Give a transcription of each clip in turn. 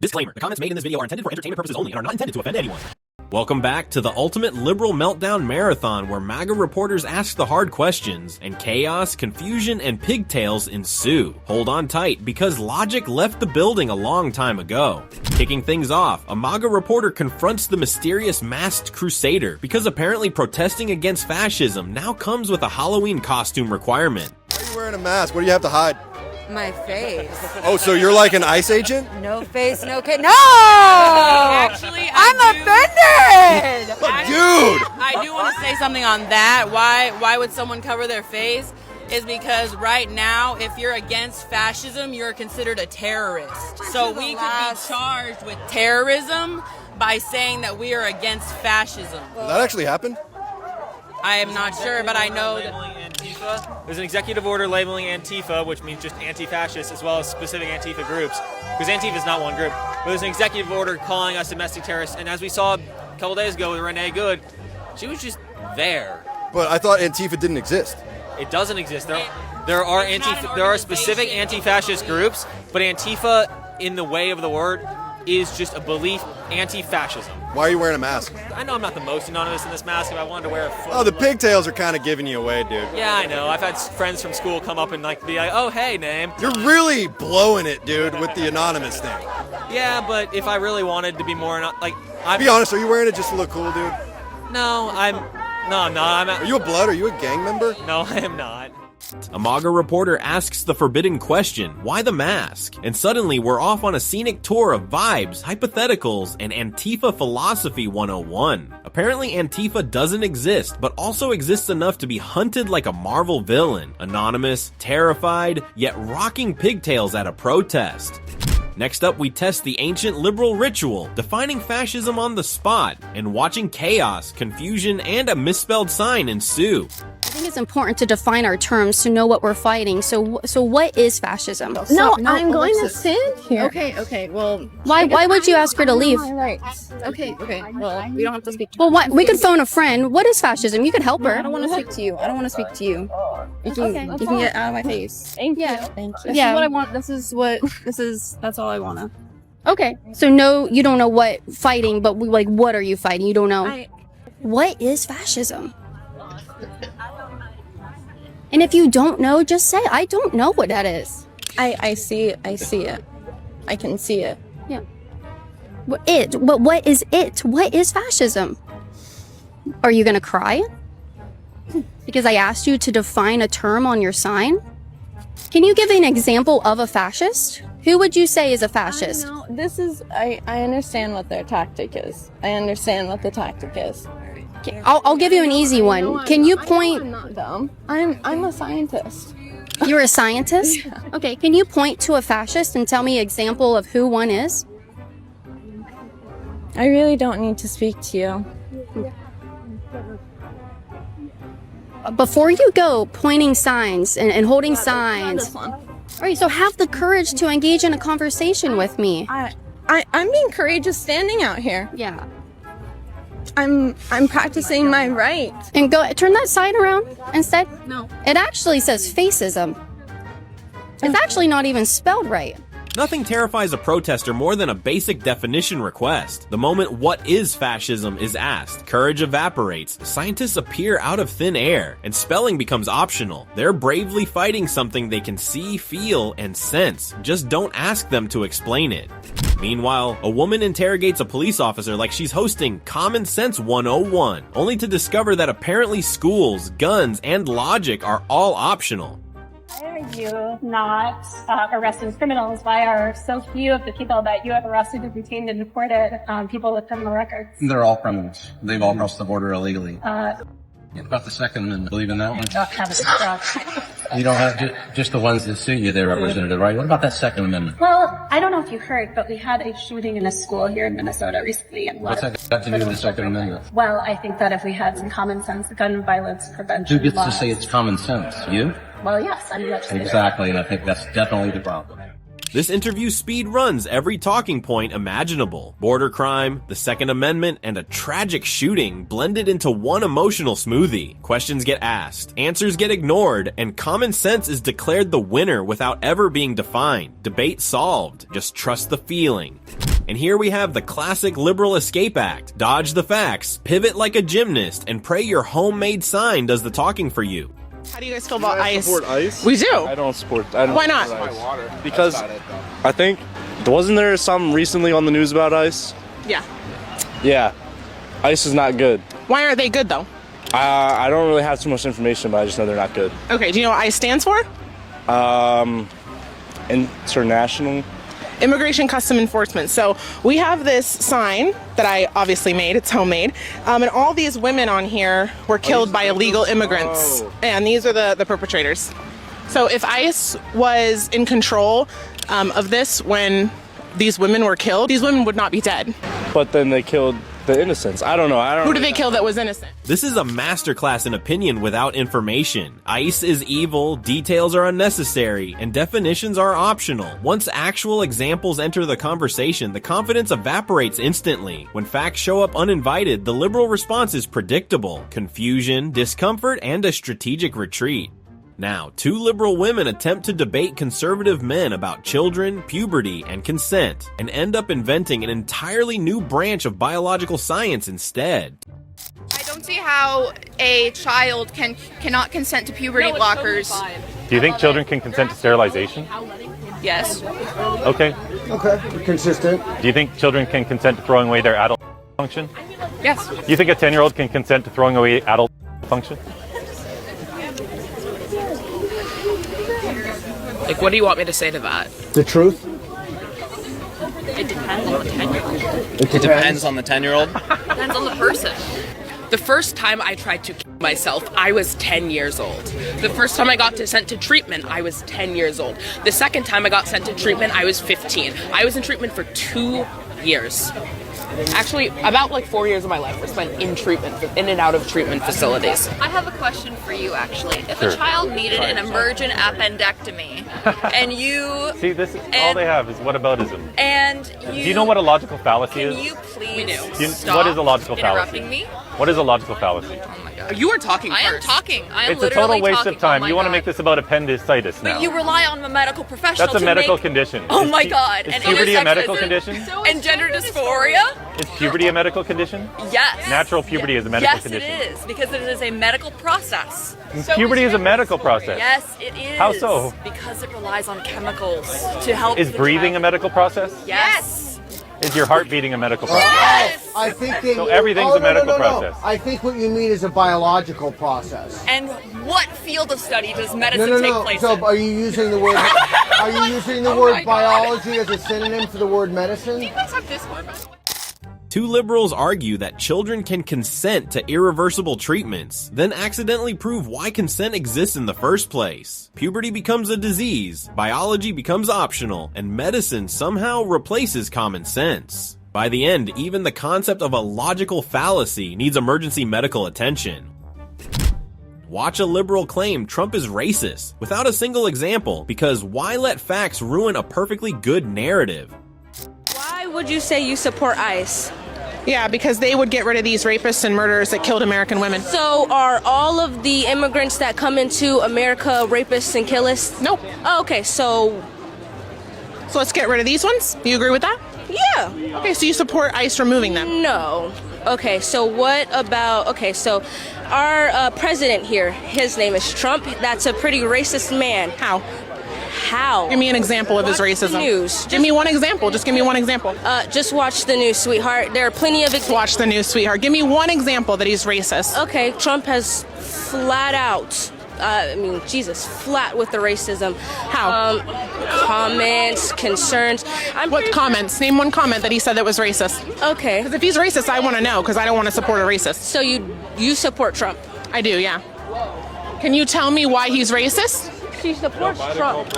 Disclaimer, the comments made in this video are intended for entertainment purposes only and are not intended to offend anyone. Welcome back to the ultimate liberal meltdown marathon where MAGA reporters ask the hard questions and chaos, confusion, and pigtails ensue. Hold on tight because logic left the building a long time ago. Kicking things off, a MAGA reporter confronts the mysterious masked crusader because apparently protesting against fascism now comes with a Halloween costume requirement. Why are you wearing a mask? What do you have to hide? My face. Oh, so you're like an ICE agent? No face, no case. No! Actually, I'm offended! Dude! I do want to say something on that. Why would someone cover their face? Is because right now, if you're against fascism, you're considered a terrorist. So we could be charged with terrorism by saying that we are against fascism. Does that actually happen? I am not sure, but I know that Antifa. There's an executive order labeling Antifa, which means just anti-fascist, as well as specific Antifa groups. Because Antifa is not one group. But there's an executive order calling us domestic terrorists. And as we saw a couple days ago with Renee Good, she was just there. But I thought Antifa didn't exist. It doesn't exist. There are specific anti-fascist groups, but Antifa, in the way of the word, is just a belief anti-fascism. Why are you wearing a mask? I know I'm not the most anonymous in this mask. If I wanted to wear a full... Oh, the pigtails are kind of giving you away, dude. Yeah, I know. I've had friends from school come up and be like, "Oh, hey, name." You're really blowing it, dude, with the anonymous thing. Yeah, but if I really wanted to be more Be honest, are you wearing it just to look cool, dude? No, I'm not. Are you a blood? Are you a gang member? No, I am not. A MAGA reporter asks the forbidden question, why the mask? And suddenly we're off on a scenic tour of vibes, hypotheticals, and Antifa philosophy 101. Apparently Antifa doesn't exist, but also exists enough to be hunted like a Marvel villain, anonymous, terrified, yet rocking pigtails at a protest. Next up, we test the ancient liberal ritual, defining fascism on the spot, and watching chaos, confusion, and a misspelled sign ensue. I think it's important to define our terms to know what we're fighting. So what is fascism? No, I'm going to stand here. Okay. Well, why would you ask her to leave? Okay. Well, we don't have to speak to Well, we could phone a friend. What is fascism? You could help her. I don't want to speak to you. You can get out of my face. Thank you. This is what I want. That's all I want to. Okay. So no, you don't know what fighting, but what are you fighting? You don't know. What is fascism? And if you don't know, just say, I don't know what that is. I see it. I can see it. Yeah. What is it? What is fascism? Are you gonna cry? Because I asked you to define a term on your sign? Can you give an example of a fascist? Who would you say is a fascist? I understand what their tactic is. I understand what the tactic is. I'll give you an easy one. Can you point? I'm not dumb. I'm a scientist. You're a scientist? Yeah. Okay, can you point to a fascist and tell me an example of who one is? I really don't need to speak to you. Before you go pointing signs and holding signs. This one. All right, so have the courage to engage in a conversation with me. I'm being courageous standing out here. Yeah. I'm practicing my right. And go turn that sign around instead. No. It actually says fascism. It's actually not even spelled right. Nothing terrifies a protester more than a basic definition request. The moment "what is fascism" is asked, courage evaporates, scientists appear out of thin air, and spelling becomes optional. They're bravely fighting something they can see, feel, and sense. Just don't ask them to explain it. Meanwhile, a woman interrogates a police officer like she's hosting Common Sense 101, only to discover that apparently schools, guns, and logic are all optional. Why are you not arresting criminals? Why are so few of the people that you have arrested and detained and deported people with criminal records? They're all criminals. They've all crossed the border illegally. About the Second Amendment, believe in that one? You don't have just the ones that sue you there, Representative, right? What about that Second Amendment? Well, I don't know if you heard, but we had a shooting in a school here in Minnesota recently. And What's that got to do with the Second Amendment? Well, I think that if we had some common sense gun violence prevention Who gets laws, to say it's common sense? You? Well, yes, I'm legislative. Exactly, and I think that's definitely the problem. This interview speed runs every talking point imaginable. Border crime, the Second Amendment, and a tragic shooting blended into one emotional smoothie. Questions get asked, answers get ignored, and common sense is declared the winner without ever being defined. Debate solved. Just trust the feeling. And here we have the classic liberal escape act. Dodge the facts, pivot like a gymnast, and pray your homemade sign does the talking for you. How do you guys feel about ICE? Support ICE? We do. I don't support. Why not? Because I think wasn't there something recently on the news about ICE? Yeah. Yeah, ICE is not good. Why aren't they good though? I don't really have too much information, but I just know they're not good. Okay. Do you know what ICE stands for? International. Immigration Custom Enforcement. So we have this sign that I obviously made. It's homemade. And all these women on here were killed by illegal immigrants. Oh. And these are the perpetrators. So if ICE was in control of this when these women were killed, these women would not be dead. But then they killed the innocents. I don't know. Who did they kill that was innocent? This is a masterclass in opinion without information. ICE is evil, details are unnecessary, and definitions are optional. Once actual examples enter the conversation, the confidence evaporates instantly. When facts show up uninvited, the liberal response is predictable: confusion, discomfort, and a strategic retreat. Now, two liberal women attempt to debate conservative men about children, puberty, and consent, and end up inventing an entirely new branch of biological science instead. I don't see how a child cannot consent to puberty blockers. Do you think children can consent to sterilization? Yes. Okay. Okay, consistent. Do you think children can consent to throwing away their adult function? Yes. Do you think a 10-year-old can consent to throwing away adult function? Like, what do you want me to say to that? The truth? It depends on the 10-year-old. It depends on the 10-year-old? Depends on the person. The first time I tried to kill myself, I was 10 years old. The first time I got sent to treatment, I was 10 years old. The second time I got sent to treatment, I was 15. I was in treatment for 2 years. Actually, about 4 years of my life were spent in treatment, in and out of treatment facilities. I have a question for you, actually. If Sure. a child needed an emergent appendectomy, and you... See, this is all they have is whataboutism. And you... Do you know what a logical fallacy is? Can you please What is a logical fallacy? interrupting me? What is a logical fallacy? You were talking I am first. talking. I am It's a literally total waste talking. of time. Oh my You want to God. make this about appendicitis now. But you rely on a medical professional That's a to medical make... condition. Oh Is my pu- God. Is And puberty a medical sexism. condition? And gender dysphoria? Is puberty a medical condition? Yes. Natural puberty is a medical yes, condition. Yes, it is, because it is a medical process. Puberty is a medical process. Yes, it is. How so? Because it relies on chemicals to help Is the breathing a child. medical process? Yes. Is your heart beating a medical process? Yes. I think So everything's a medical process. I think what you mean is a biological process. And what field of study does medicine No. take place So in? are you using the word biology as a synonym for the word medicine? You guys have Discord, by the way. Two liberals argue that children can consent to irreversible treatments, then accidentally prove why consent exists in the first place. Puberty becomes a disease, biology becomes optional, and medicine somehow replaces common sense. By the end, even the concept of a logical fallacy needs emergency medical attention. Watch a liberal claim Trump is racist, without a single example, because why let facts ruin a perfectly good narrative? Why would you say you support ICE? Yeah, because they would get rid of these rapists and murderers that killed American women. So are all of the immigrants that come into America rapists and killers? Nope. Oh, okay, so let's get rid of these ones? You agree with that? Yeah. Okay, so you support ICE removing them? No. Okay, so what about, so our president here, his name is Trump. That's a pretty racist man. How? How? Give me an example of his racism. The news. Give me one example. Just give me one example. Just watch the news, sweetheart. There are plenty of Watch the news, sweetheart. Give me one example that he's racist. Okay, Trump has flat out, flat with the racism. How? Comments, concerns. What comments? Name one comment that he said that was racist. Okay. Because if he's racist, I want to know, because I don't want to support a racist. So you support Trump? I do, yeah. Can you tell me why he's racist? she supports Trump.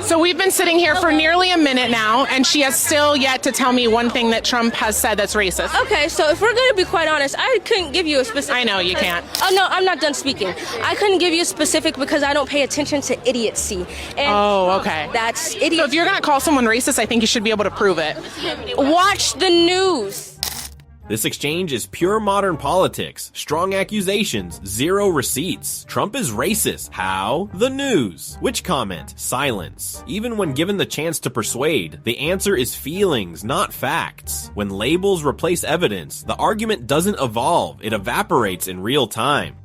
So we've been sitting here for nearly a minute now, and she has still yet to tell me one thing that Trump has said that's racist. Okay, so if we're going to be quite honest, I couldn't give you a specific... I know, you can't. Oh, no, I'm not done speaking. I couldn't give you a specific because I don't pay attention to idiocy. And Okay. That's idiot. So if you're going to call someone racist, I think you should be able to prove it. Watch the news. This exchange is pure modern politics. Strong accusations, zero receipts. Trump is racist. How? The news. Which comment? Silence. Even when given the chance to persuade, the answer is feelings, not facts. When labels replace evidence, the argument doesn't evolve, it evaporates in real time.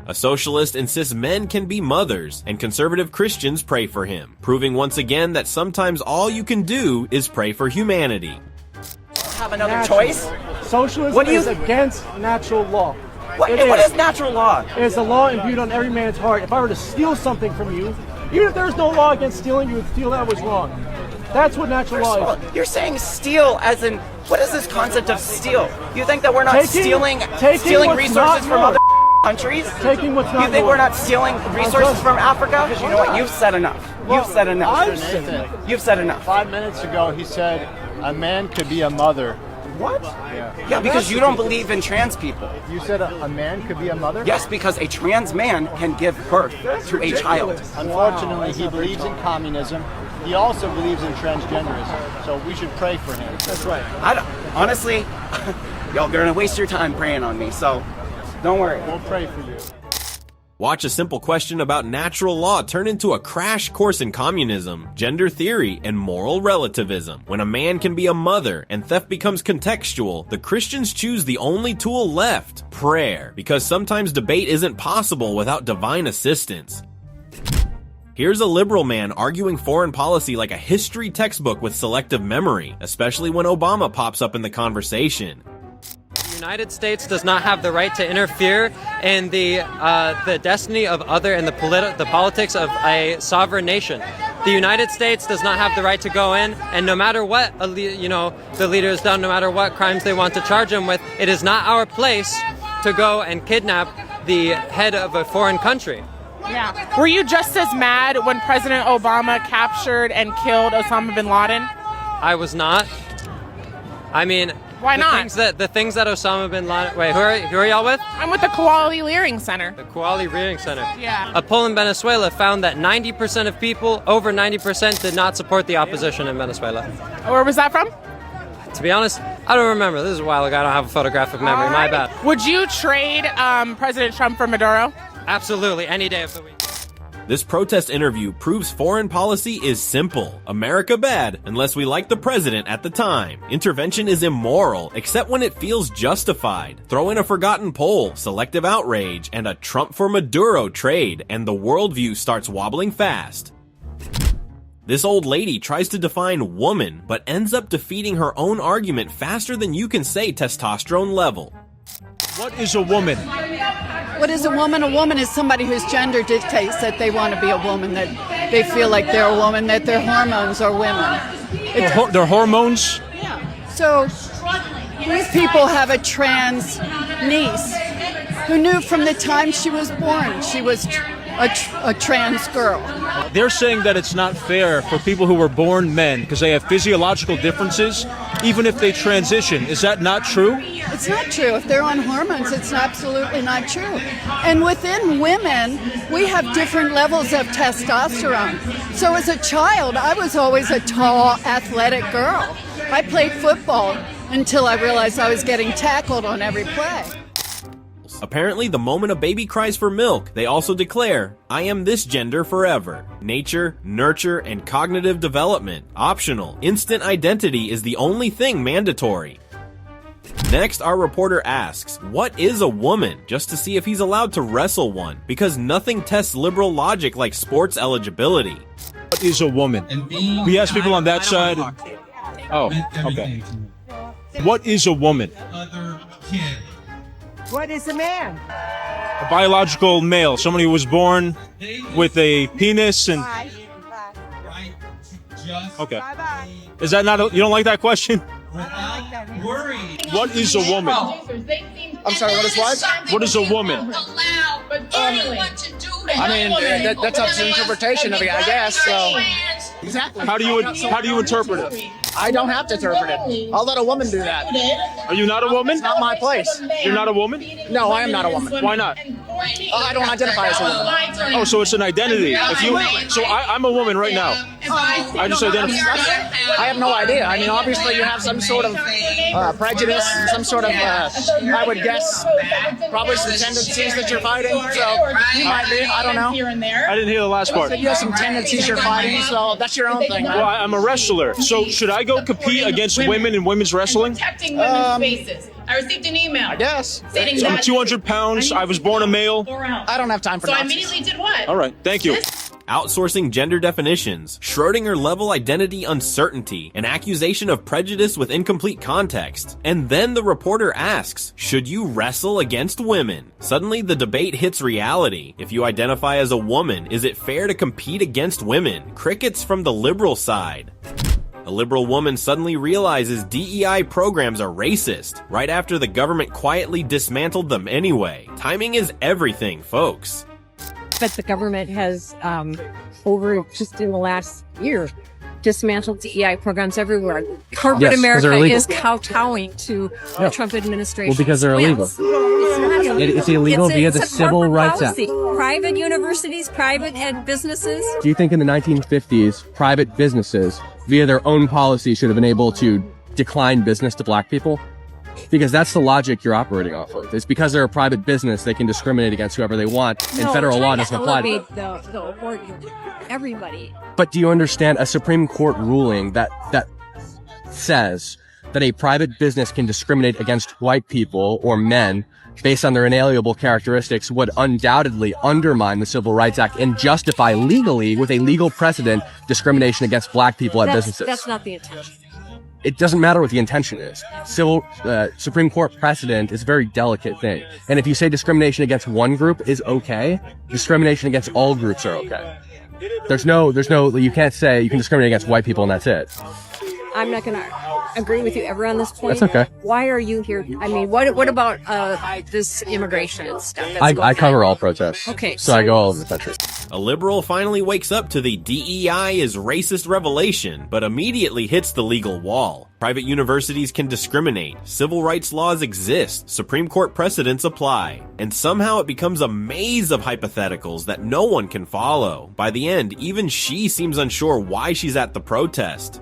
A socialist insists men can be mothers, and conservative Christians pray for him, proving once again that sometimes all you can do is pray for humanity. Have another choice? Socialism is against natural law. What is natural law? It's a law imbued on every man's heart. If I were to steal something from you, even if there's no law against stealing, you would feel that was wrong. That's what natural law is. You're saying steal as in, what is this concept of steal? You think that we're not stealing resources from other countries? Taking what's not You think we're not stealing resources from Africa? Because you know what? You've said enough. You've said enough. You've said enough. 5 minutes ago, he said a man could be a mother. What? Yeah, because you don't believe in trans people. You said a man could be a mother? Yes, because a trans man can give birth to a child. Unfortunately, he believes in communism. He also believes in transgenderism. So we should pray for him. That's right. Honestly, y'all are gonna waste your time praying on me. So don't worry. We'll pray for you. Watch a simple question about natural law turn into a crash course in communism, gender theory, and moral relativism. When a man can be a mother and theft becomes contextual, the Christians choose the only tool left, prayer, because sometimes debate isn't possible without divine assistance. Here's a liberal man arguing foreign policy like a history textbook with selective memory, especially when Obama pops up in the conversation. The United States does not have the right to interfere in the destiny of other and the politics of a sovereign nation. The United States does not have the right to go in, and no matter what the leader has done, no matter what crimes they want to charge him with, it is not our place to go and kidnap the head of a foreign country. Yeah. Were you just as mad when President Obama captured and killed Osama bin Laden? I was not. I mean, why not? The things that Osama bin Laden... Wait, who are y'all with? I'm with the Kuala Leering Center. The Kuala Leering Center. Yeah. A poll in Venezuela found that 90% of people, over 90%, did not support the opposition in Venezuela. Where was that from? To be honest, I don't remember. This is a while ago. I don't have a photographic memory. My bad. Would you trade President Trump for Maduro? Absolutely, any day of the week. This protest interview proves foreign policy is simple. America bad, unless we like the president at the time. Intervention is immoral, except when it feels justified. Throw in a forgotten poll, selective outrage, and a Trump for Maduro trade, and the worldview starts wobbling fast. This old lady tries to define woman, but ends up defeating her own argument faster than you can say testosterone level. What is a woman? What is a woman? A woman is somebody whose gender dictates that they want to be a woman, that they feel like they're a woman, that their hormones are women. Their hormones? Yeah. So these people have a trans niece who knew from the time she was born she was a trans girl. They're saying that it's not fair for people who were born men because they have physiological differences, even if they transition. Is that not true? It's not true. If they're on hormones, it's absolutely not true. And within women, we have different levels of testosterone. So as a child, I was always a tall, athletic girl. I played football until I realized I was getting tackled on every play. Apparently, the moment a baby cries for milk, they also declare, I am this gender forever. Nature, nurture, and cognitive development. Optional. Instant identity is the only thing mandatory. Next, our reporter asks, what is a woman? Just to see if he's allowed to wrestle one, because nothing tests liberal logic like sports eligibility. What is a woman? We ask people on that side. Oh, okay. What is a woman? What is a man? A biological male, somebody who was born with a penis and... Okay. Is that not... You don't like that question? What is a woman? I'm sorry, what is what? What is a woman? I mean, that's up to interpretation of it, I guess. So, exactly. How do you interpret it? I don't have to interpret it. I'll let a woman do that. Are you not a woman? It's not my place. You're not a woman? No, I am not a woman. Why not? I don't identify as a woman. Oh, so it's an identity. I'm a woman right now. I just identify. I have no idea. I mean, obviously you have some sort of prejudice, some sort of, I would guess, probably some tendencies that you're fighting. So you might be. I don't know. I didn't hear the last part. You have some tendencies you're fighting, so that's your own thing. Well, I'm a wrestler. So should I go compete against women in women's wrestling? Protecting women's spaces. I received an email. I guess. I'm 200 pounds. I was born a male. I don't have time for So I nonsense. immediately did what? All right. Thank you. Outsourcing gender definitions, Schrödinger-level identity uncertainty, an accusation of prejudice with incomplete context. And then the reporter asks, should you wrestle against women? Suddenly the debate hits reality. If you identify as a woman, is it fair to compete against women? Crickets from the liberal side. A liberal woman suddenly realizes DEI programs are racist, right after the government quietly dismantled them anyway. Timing is everything, folks. But the government has, over just in the last year, dismantled DEI programs everywhere. Corporate America is kowtowing to the Trump administration. Well, because they're illegal. It's not illegal. It's illegal via the Civil Rights Act. Private universities, private and businesses. Do you think in the 1950s, private businesses, via their own policy, should have been able to decline business to black people? Because that's the logic you're operating off of. It's because they're a private business, they can discriminate against whoever they want, and federal law doesn't apply to them. Everybody. But do you understand a Supreme Court ruling that says that a private business can discriminate against white people or men based on their inalienable characteristics would undoubtedly undermine the Civil Rights Act and justify legally, with a legal precedent, discrimination against black people at businesses? That's not the intention. It doesn't matter what the intention is. Supreme Court precedent is a very delicate thing. And if you say discrimination against one group is okay, discrimination against all groups are okay. There's no, you can't say you can discriminate against white people and that's it. I'm not going to agree with you ever on this point. That's okay. Why are you here? I mean, what about this immigration and stuff? I cover all protests. Okay. So I go all over the country. A liberal finally wakes up to the DEI is racist revelation, but immediately hits the legal wall. Private universities can discriminate, civil rights laws exist, Supreme Court precedents apply, and somehow it becomes a maze of hypotheticals that no one can follow. By the end, even she seems unsure why she's at the protest.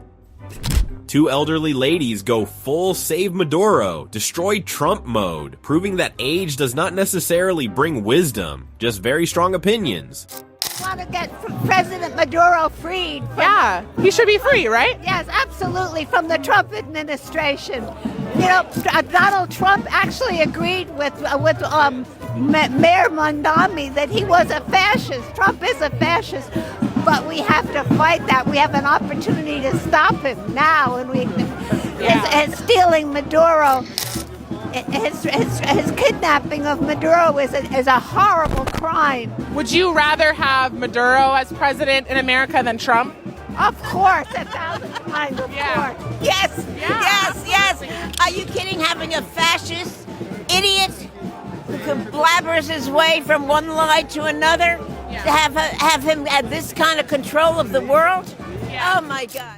Two elderly ladies go full save Maduro, destroy Trump mode, proving that age does not necessarily bring wisdom, just very strong opinions. Want to get President Maduro freed. Yeah, he should be free, right? Yes, absolutely, from the Trump administration. You know, Donald Trump actually agreed with Mayor Mondami that he was a fascist. Trump is a fascist, but we have to fight that. We have an opportunity to stop him now, and his stealing Maduro. His kidnapping of Maduro is a horrible crime. Would you rather have Maduro as president in America than Trump? Of course, 1,000 times, of course. Yes, yes. Are you kidding? Having a fascist idiot who blabbers his way from one lie to another, to have him at this kind of control of the world? Oh my God.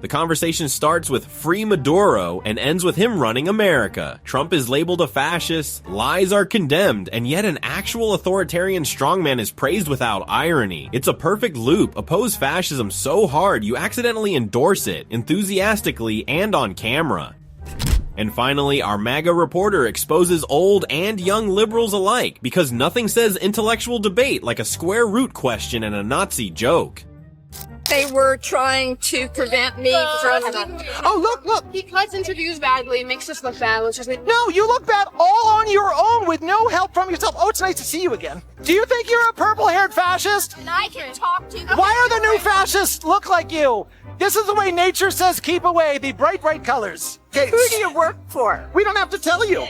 The conversation starts with free Maduro and ends with him running America. Trump is labeled a fascist, lies are condemned, and yet an actual authoritarian strongman is praised without irony. It's a perfect loop. Oppose fascism so hard you accidentally endorse it, enthusiastically and on camera. And finally, our MAGA reporter exposes old and young liberals alike, because nothing says intellectual debate like a square root question and a Nazi joke. They were trying to prevent me from... Oh, look! He cuts interviews badly, makes us look bad. No, you look bad all on your own with no help from yourself. Oh, it's nice to see you again. Do you think you're a purple-haired fascist? And I can talk to you. Why are the new fascists look like you? This is the way nature says keep away the bright colors. Okay. Who do you work for? We don't have to tell you.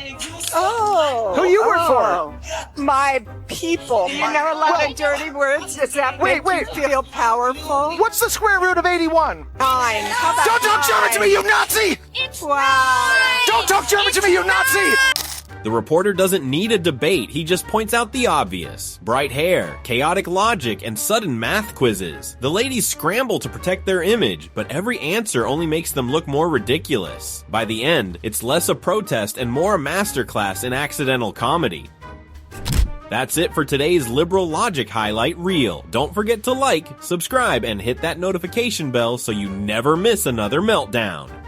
Oh. Who you work for? My people. You know a lot of dirty words? Does that make you feel powerful? What's the square root of 81? 9. How about Don't talk German to me, you Nazi! Wow. Don't talk German to me, you Nazi! The reporter doesn't need a debate, he just points out the obvious. Bright hair, chaotic logic, and sudden math quizzes. The ladies scramble to protect their image, but every answer only makes them look more ridiculous. By the end, it's less a protest and more a masterclass in accidental comedy. That's it for today's Liberal Logic Highlight Reel. Don't forget to like, subscribe, and hit that notification bell so you never miss another meltdown.